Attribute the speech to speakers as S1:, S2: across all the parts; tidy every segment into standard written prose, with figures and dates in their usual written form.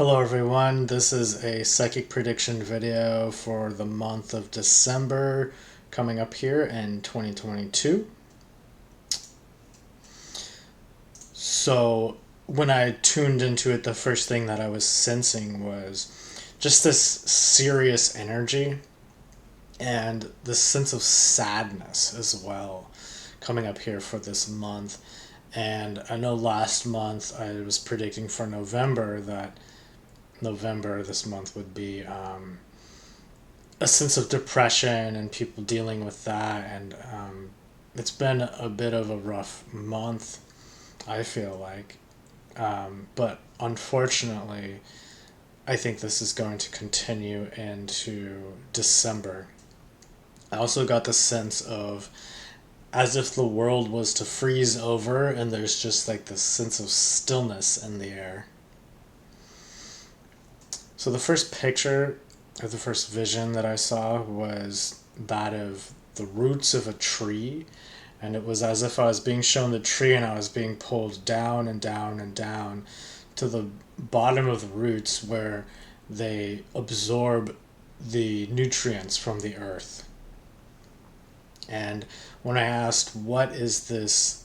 S1: Hello everyone, this is a psychic prediction video for the month of December coming up here in 2022. So when I tuned into it, the first thing that I was sensing was just this serious energy and this sense of sadness as well coming up here for this month. And I know last month I was predicting for November that November this month would be a sense of depression and people dealing with that. And it's been a bit of a rough month, I feel like. But unfortunately, I think this is going to continue into December. I also got the sense of as if the world was to freeze over and there's just like this sense of stillness in the air. So the first picture or the first vision that I saw was that of the roots of a tree, and it was as if I was being shown the tree and I was being pulled down and down and down to the bottom of the roots where they absorb the nutrients from the earth. And when I asked, what is this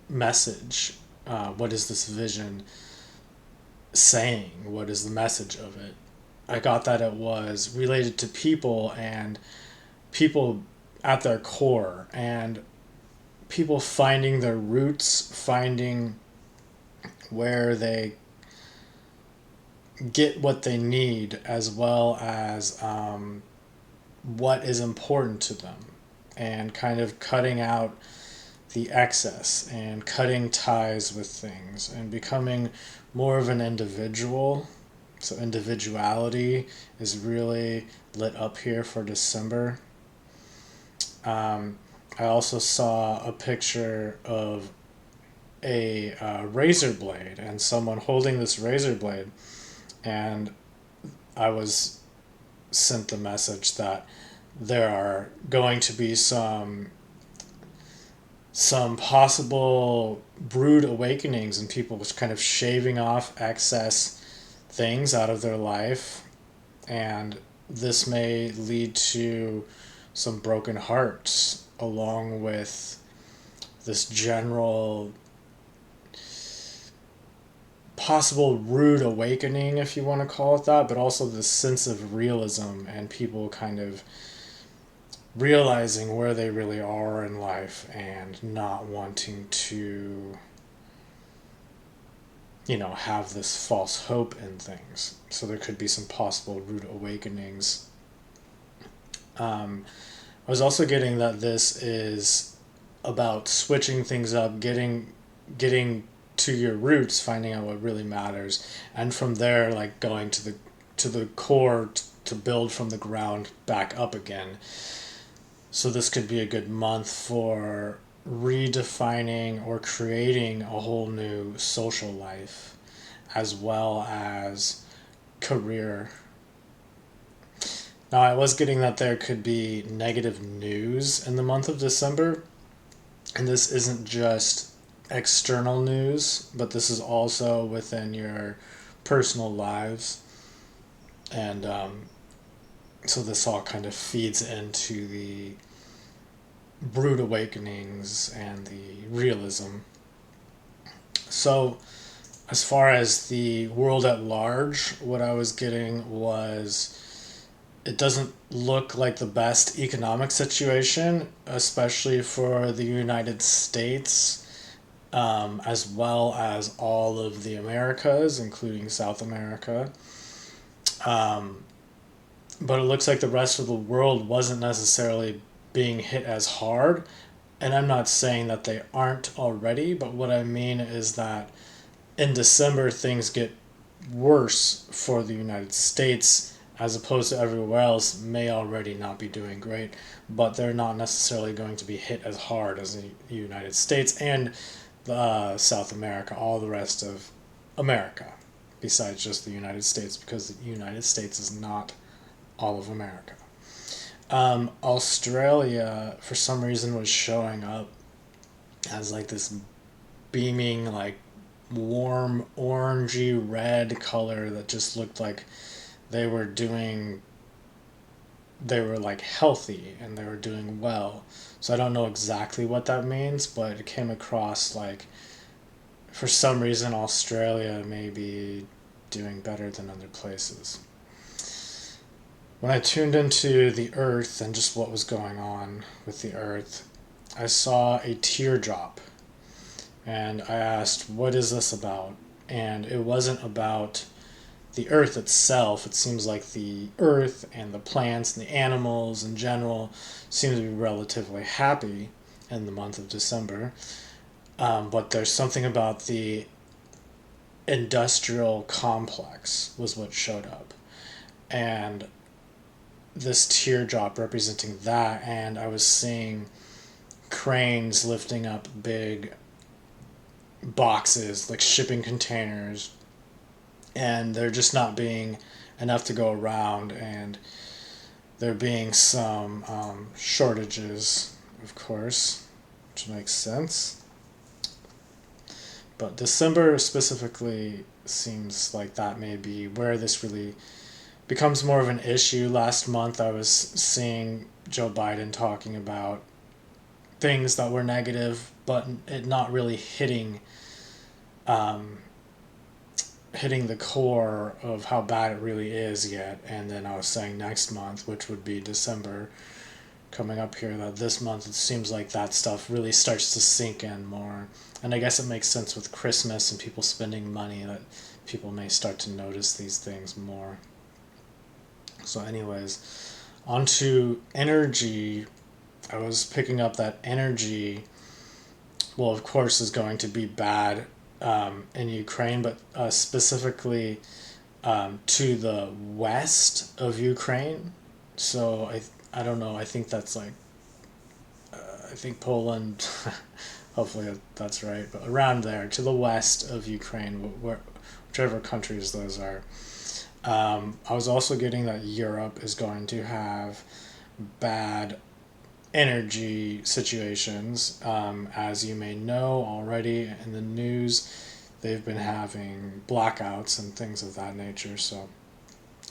S1: message? What is this vision saying? What is the message of it? I got that it was related to people and people at their core and people finding their roots, finding where they get what they need, as well as what is important to them, and kind of cutting out the excess and cutting ties with things and becoming more of an individual. So individuality is really lit up here for December. I also saw a picture of a razor blade and someone holding this razor blade, and I was sent the message that there are going to be some possible brood awakenings and people just kind of shaving off excess things out of their life, and this may lead to some broken hearts along with this general possible rude awakening, if you want to call it that, but also this sense of realism and people kind of realizing where they really are in life and not wanting to, have this false hope in things. So there could be some possible rude awakenings. I was also getting that this is about switching things up, getting to your roots, finding out what really matters, and from there, like going to the core to build from the ground back up again. So this could be a good month for redefining or creating a whole new social life, as well as career. Now, I was getting that there could be negative news in the month of December, and this isn't just external news, but this is also within your personal lives. And so this all kind of feeds into the brood awakenings and the realism. So, as far as the world at large, what I was getting was it doesn't look like the best economic situation, especially for the United States, as well as all of the Americas, including South America. Um, but it looks like the rest of the world wasn't necessarily being hit as hard. And I'm not saying that they aren't already, but what I mean is that in December things get worse for the United States as opposed to everywhere else may already not be doing great, but they're not necessarily going to be hit as hard as the United States and South America, all the rest of America, besides just the United States, because the United States is not all of America. Australia, for some reason, was showing up as like this beaming, like warm orangey red color that just looked like they were doing they were like healthy and they were doing well. So I don't know exactly what that means, but it came across like for some reason Australia may be doing better than other places. When I tuned into the earth and just what was going on with the earth, I saw a teardrop and I asked, what is this about? And it wasn't about the earth itself. It seems like the earth and the plants and the animals in general seem to be relatively happy in the month of December. But there's something about the industrial complex was what showed up. And this teardrop representing that, and I was seeing cranes lifting up big boxes, like shipping containers, and there just not being enough to go around, and there being some shortages, of course, which makes sense. But December specifically seems like that may be where this really becomes more of an issue. Last month, I was seeing Joe Biden talking about things that were negative, but it not really um, hitting the core of how bad it really is yet. And then I was saying next month, which would be December coming up here, that this month it seems like that stuff really starts to sink in more. And I guess it makes sense with Christmas and people spending money that people may start to notice these things more. So anyways, onto energy. I was picking up that energy, well, of course, is going to be bad in Ukraine, but specifically to the west of Ukraine. So I don't know. I think that's like I think Poland. Hopefully that's right, but around there to the west of Ukraine, whichever countries those are. I was also getting that Europe is going to have bad energy situations. As you may know already in the news, they've been having blackouts and things of that nature. So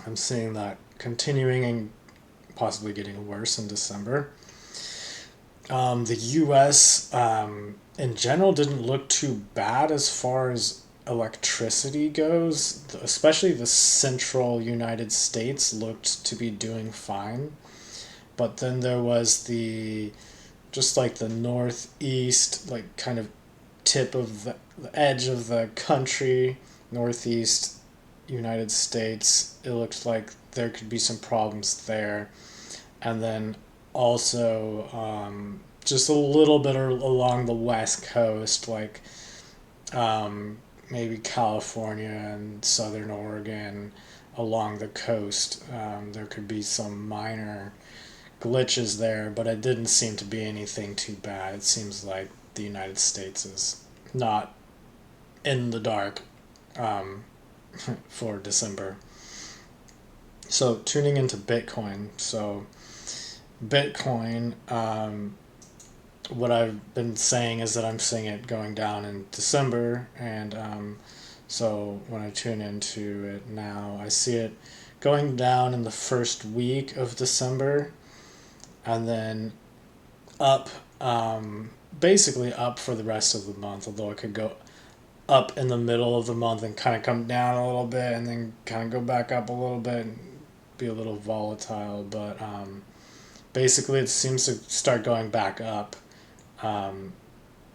S1: I'm seeing that continuing and possibly getting worse in December. The U.S. In general didn't look too bad as far as electricity goes, especially the central United States looked to be doing fine. But then there was just like the northeast, like kind of tip of the edge of the country, northeast United States. It looked like there could be some problems there. And then also just a little bit along the west coast, like maybe California and southern Oregon along the coast. There could be some minor glitches there, but it didn't seem to be anything too bad. It seems like the United States is not in the dark for December. So tuning into Bitcoin. So Bitcoin, what I've been saying is that I'm seeing it going down in December, and so when I tune into it now, I see it going down in the first week of December, and then up, basically up for the rest of the month, although it could go up in the middle of the month and kind of come down a little bit and then kind of go back up a little bit and be a little volatile, but basically it seems to start going back up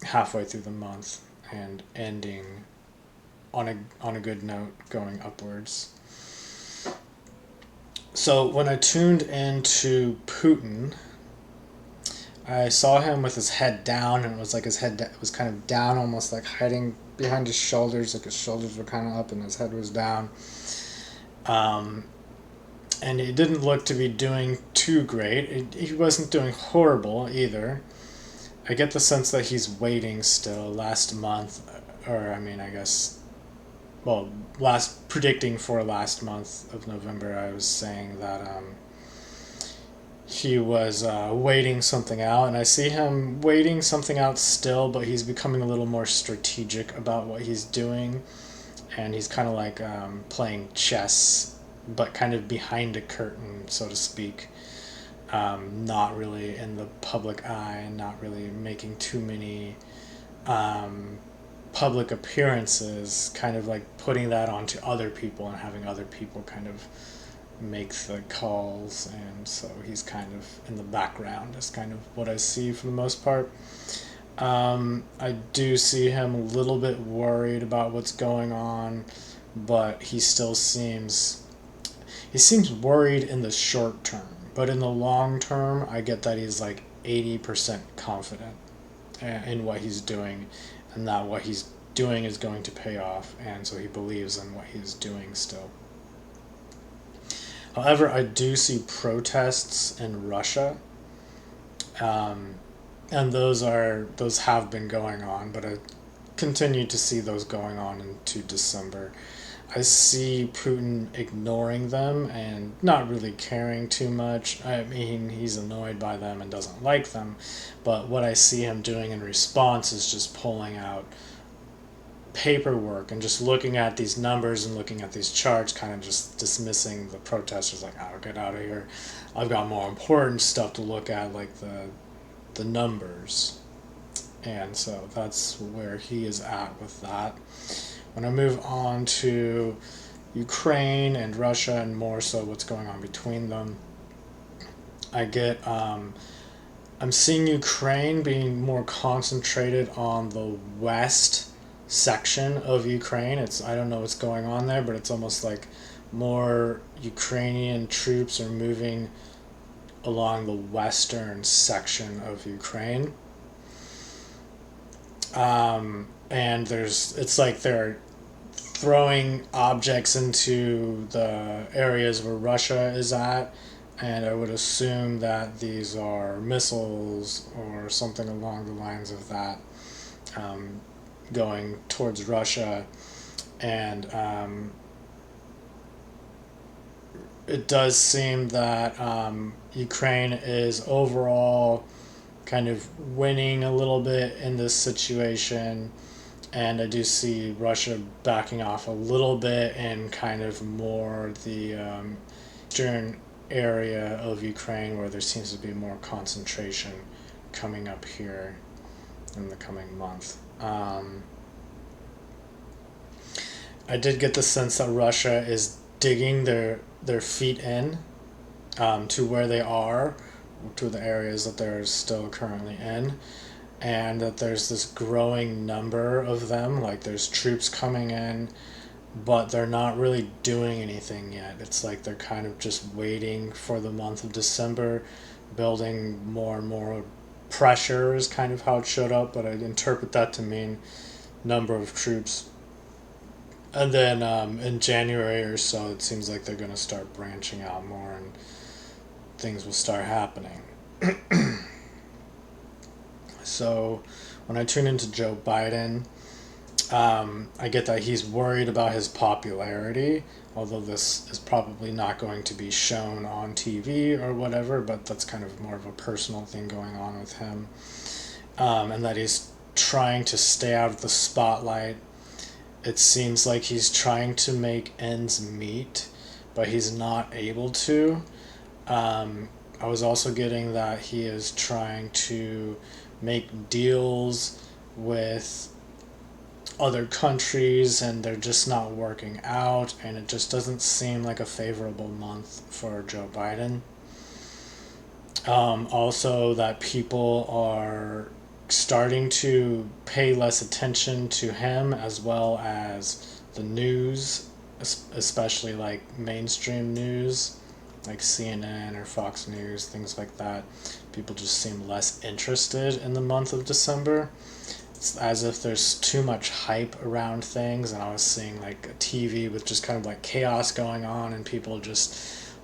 S1: halfway through the month and ending on a good note, going upwards. So when I tuned into Putin, I saw him with his head down, and it was like his head was kind of down, almost like hiding behind his shoulders, like his shoulders were kind of up and his head was down. And he didn't look to be doing too great. He wasn't doing horrible either. I get the sense that he's waiting still. Last month, or I mean, I guess, well, predicting for last month of November, I was saying that he was waiting something out, and I see him waiting something out still, but he's becoming a little more strategic about what he's doing, and he's kind of like playing chess, but kind of behind a curtain, so to speak. Not really in the public eye, and not really making too many public appearances, kind of like putting that onto other people and having other people kind of make the calls, and so he's kind of in the background is kind of what I see for the most part. I do see him a little bit worried about what's going on, but he seems worried in the short term. But in the long term, I get that he's like 80% confident in what he's doing, and that what he's doing is going to pay off, and so he believes in what he's doing still. However, I do see protests in Russia, and those have been going on, but I continue to see those going on into December. I see Putin ignoring them and not really caring too much. I mean, he's annoyed by them and doesn't like them, but what I see him doing in response is just pulling out paperwork and just looking at these numbers and looking at these charts, kind of just dismissing the protesters, like, "Oh, get out of here. I've got more important stuff to look at, like the numbers." And so that's where he is at with that. When I move on to Ukraine and Russia, and more so what's going on between them, I'm seeing Ukraine being more concentrated on the west section of Ukraine. I don't know what's going on there, but it's almost like more Ukrainian troops are moving along the western section of Ukraine. And it's like they're throwing objects into the areas where Russia is at, and I would assume that these are missiles or something along the lines of that, going towards Russia. And it does seem that Ukraine is overall kind of winning a little bit in this situation, and I do see Russia backing off a little bit in kind of more the eastern area of Ukraine, where there seems to be more concentration coming up here in the coming month. I did get the sense that Russia is digging their feet in to where they are, to the areas that they're still currently in, and that there's this growing number of them. Like, there's troops coming in, but they're not really doing anything yet. It's like they're kind of just waiting for the month of December, building more and more pressure is kind of how it showed up, but I'd interpret that to mean number of troops. And then in January or so, it seems like they're going to start branching out more, and things will start happening. So when I tune into Joe Biden, I get that he's worried about his popularity, although this is probably not going to be shown on TV or whatever, but that's kind of more of a personal thing going on with him. And that he's trying to stay out of the spotlight. It seems like he's trying to make ends meet, but he's not able to. I was also getting that he is trying to make deals with other countries, and they're just not working out, and it just doesn't seem like a favorable month for Joe Biden. Also, that people are starting to pay less attention to him, as well as the news, especially like mainstream news, like CNN or Fox News, things like that. People just seem less interested in the month of December. It's as if there's too much hype around things, and I was seeing like a TV with just kind of like chaos going on, and people just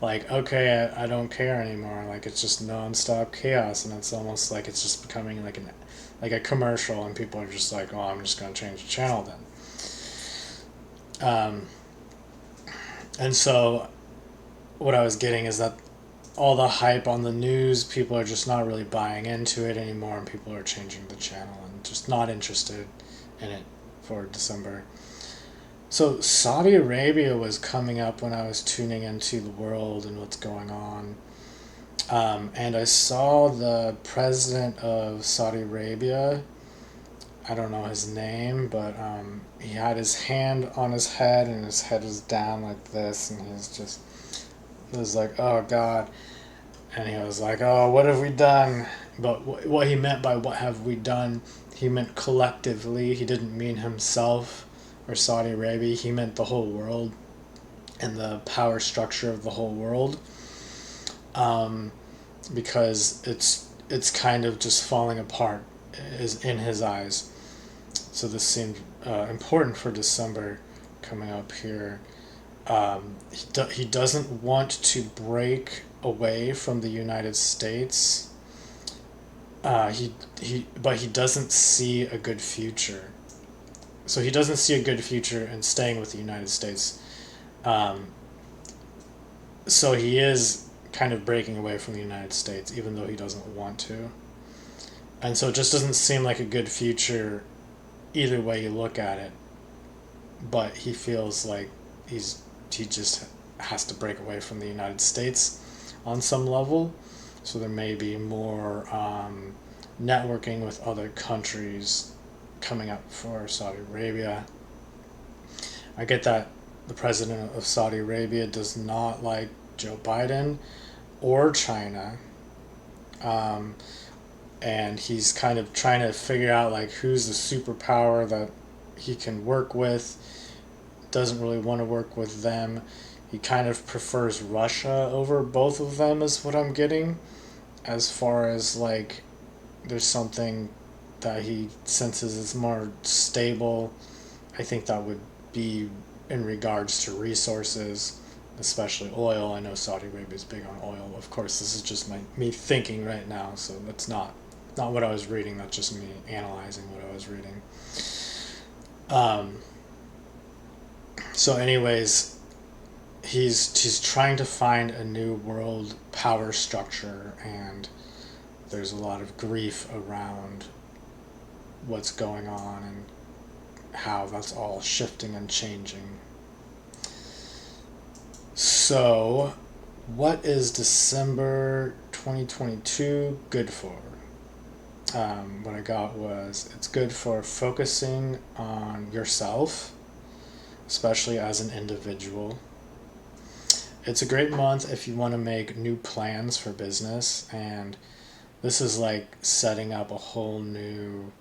S1: like, okay, I don't care anymore. Like, it's just nonstop chaos, and it's almost like it's just becoming like a commercial, and people are just like, oh, I'm just going to change the channel then. And so what I was getting is that all the hype on the news, people are just not really buying into it anymore, and people are changing the channel and just not interested in it for December. So Saudi Arabia was coming up when I was tuning into the world and what's going on. And I saw the president of Saudi Arabia. I don't know his name, but he had his hand on his head, and his head was down like this, and he was like, oh God. And he was like, oh, what have we done? But what he meant by what have we done, he meant collectively. He didn't mean himself or Saudi Arabia. He meant the whole world and the power structure of the whole world. Because it's kind of just falling apart is in his eyes. So this seemed important for December coming up here. He doesn't want to break away from the United States. But he doesn't see a good future. So he doesn't see a good future in staying with the United States. So he is kind of breaking away from the United States, even though he doesn't want to. And so it just doesn't seem like a good future either way you look at it. But he feels like he just has to break away from the United States on some level. So there may be more networking with other countries coming up for Saudi Arabia. I get that the president of Saudi Arabia does not like Joe Biden or China. And he's kind of trying to figure out like who's the superpower that he can work with. Doesn't really want to work with them. He kind of prefers Russia over both of them is what I'm getting. As far as like there's something that he senses is more stable. I think that would be in regards to resources, especially oil. I know Saudi Arabia is big on oil. Of course, this is just me thinking right now, so that's not what I was reading. That's just me analyzing what I was reading. So anyways, he's trying to find a new world power structure, and there's a lot of grief around what's going on and how that's all shifting and changing. So, what is December 2022 good for? What I got was it's good for focusing on yourself, especially as an individual. It's a great month if you want to make new plans for business, and this is like setting up a whole new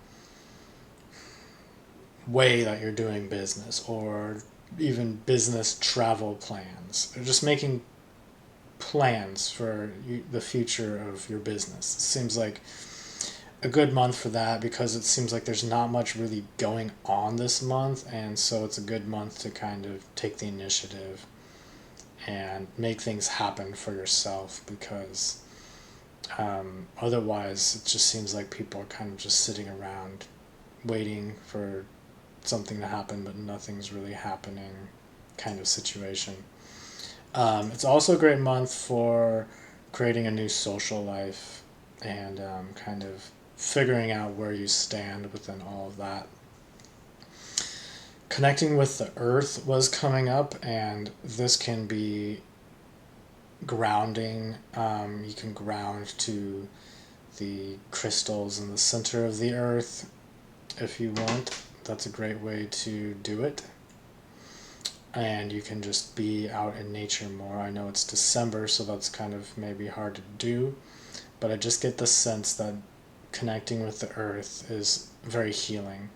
S1: way that you're doing business, or even business travel plans, or just making plans for the future of your business. It seems like a good month for that because it seems like there's not much really going on this month, and so it's a good month to kind of take the initiative and make things happen for yourself, because otherwise it just seems like people are kind of just sitting around waiting for something to happen, but nothing's really happening kind of situation. It's also a great month for creating a new social life and kind of figuring out where you stand within all of that. Connecting with the earth was coming up, and this can be grounding. You can ground to the crystals in the center of the earth if you want. That's a great way to do it. And you can just be out in nature more. I know it's December, so that's kind of maybe hard to do, but I just get the sense that connecting with the earth is very healing.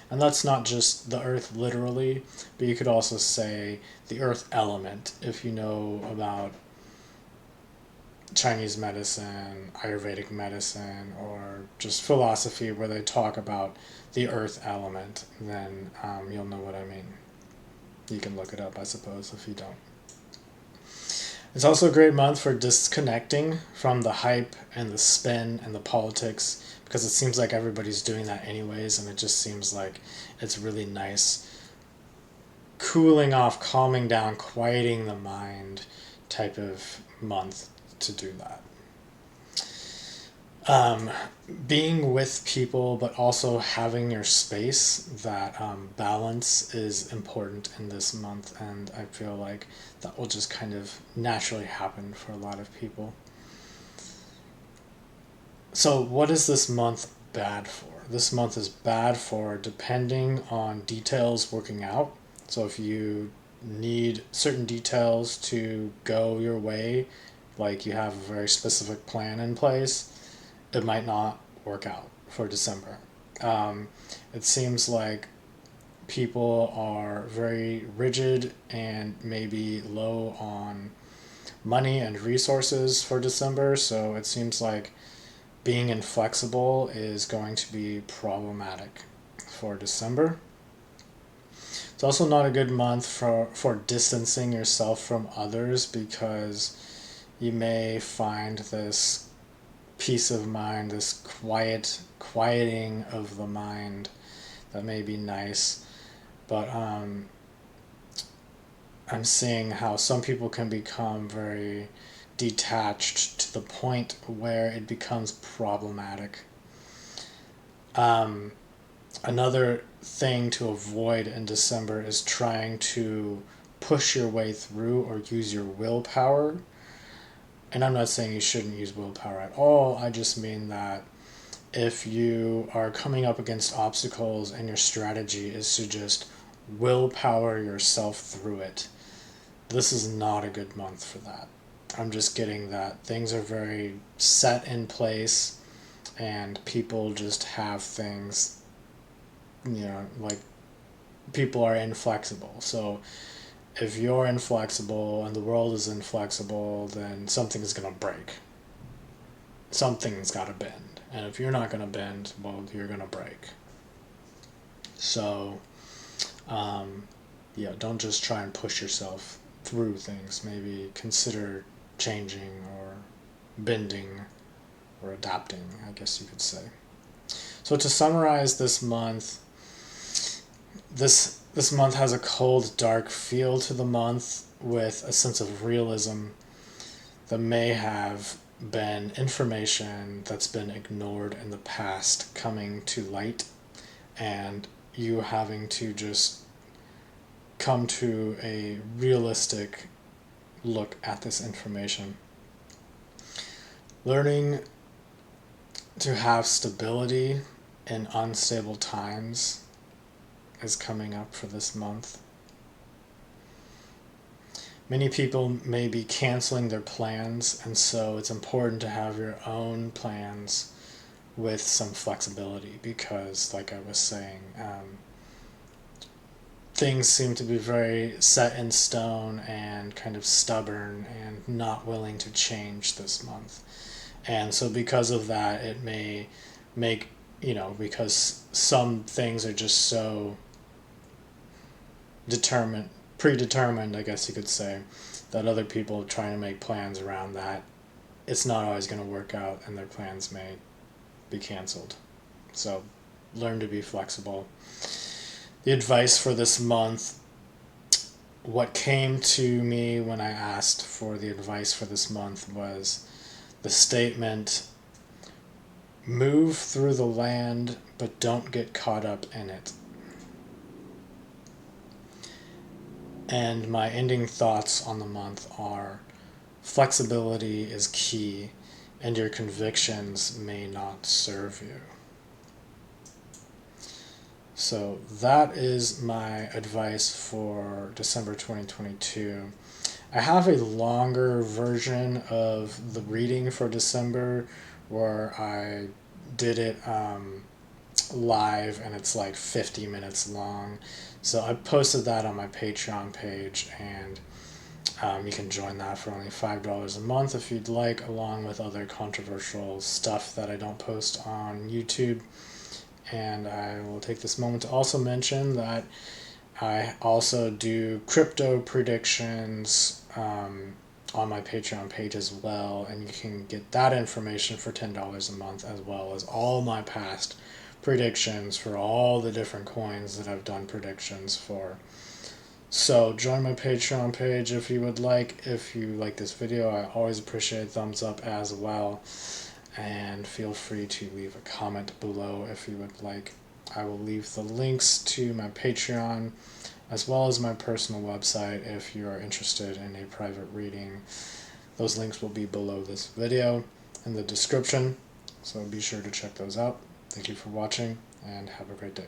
S1: And that's not just the earth literally, but you could also say the earth element if you know about Chinese medicine, Ayurvedic medicine, or just philosophy where they talk about the earth element, then you'll know what I mean. You can look it up, I suppose, if you don't. It's also a great month for disconnecting from the hype and the spin and the politics, because it seems like everybody's doing that anyways, and it just seems like it's really nice cooling off, calming down, quieting the mind type of month to do that. Being with people, but also having your space, that balance is important in this month, and I feel like that will just kind of naturally happen for a lot of people. So, what is this month bad for? This month is bad for depending on details working out. So, if you need certain details to go your way, like you have a very specific plan in place, it might not work out for December. It seems like people are very rigid and maybe low on money and resources for December, so it seems like being inflexible is going to be problematic for December. It's also not a good month for distancing yourself from others, because you may find this peace of mind, this quieting of the mind that may be nice. But I'm seeing how some people can become very detached to the point where it becomes problematic. Another thing to avoid in December is trying to push your way through or use your willpower. And I'm not saying you shouldn't use willpower at all. I just mean that if you are coming up against obstacles and your strategy is to just willpower yourself through it, this is not a good month for that. I'm just getting that things are very set in place and people just have things, like people are inflexible. So if you're inflexible and the world is inflexible, then something's going to break. Something's got to bend. And if you're not going to bend, well, you're going to break. So, don't just try and push yourself through things. Maybe consider changing or bending or adapting, I guess you could say. So to summarize this month, this month has a cold, dark feel to the month with a sense of realism that may have been information that's been ignored in the past coming to light, and you having to just come to a realistic look at this information. Learning to have stability in unstable times is coming up for this month. Many people may be canceling their plans, and so it's important to have your own plans with some flexibility, because, like I was saying, things seem to be very set in stone and kind of stubborn and not willing to change this month. And so because of that, it may make, because some things are just so predetermined, I guess you could say, that other people trying to make plans around that, it's not always going to work out and their plans may be canceled. So learn to be flexible. The advice for this month, what came to me when I asked for the advice for this month was the statement, move through the land, but don't get caught up in it. And my ending thoughts on the month are, flexibility is key, and your convictions may not serve you. So that is my advice for December 2022. I have a longer version of the reading for December where I did it live, and it's like 50 minutes long. So I posted that on my Patreon page, and you can join that for only $5 a month if you'd like, along with other controversial stuff that I don't post on YouTube. And I will take this moment to also mention that I also do crypto predictions on my Patreon page as well, and you can get that information for $10 a month, as well as all my past predictions for all the different coins that I've done predictions for. So join my Patreon page if you would like. If you like this video, I always appreciate a thumbs up as well. And feel free to leave a comment below if you would like. I will leave the links to my Patreon as well as my personal website if you are interested in a private reading. Those links will be below this video in the description, so be sure to check those out. Thank you for watching and have a great day.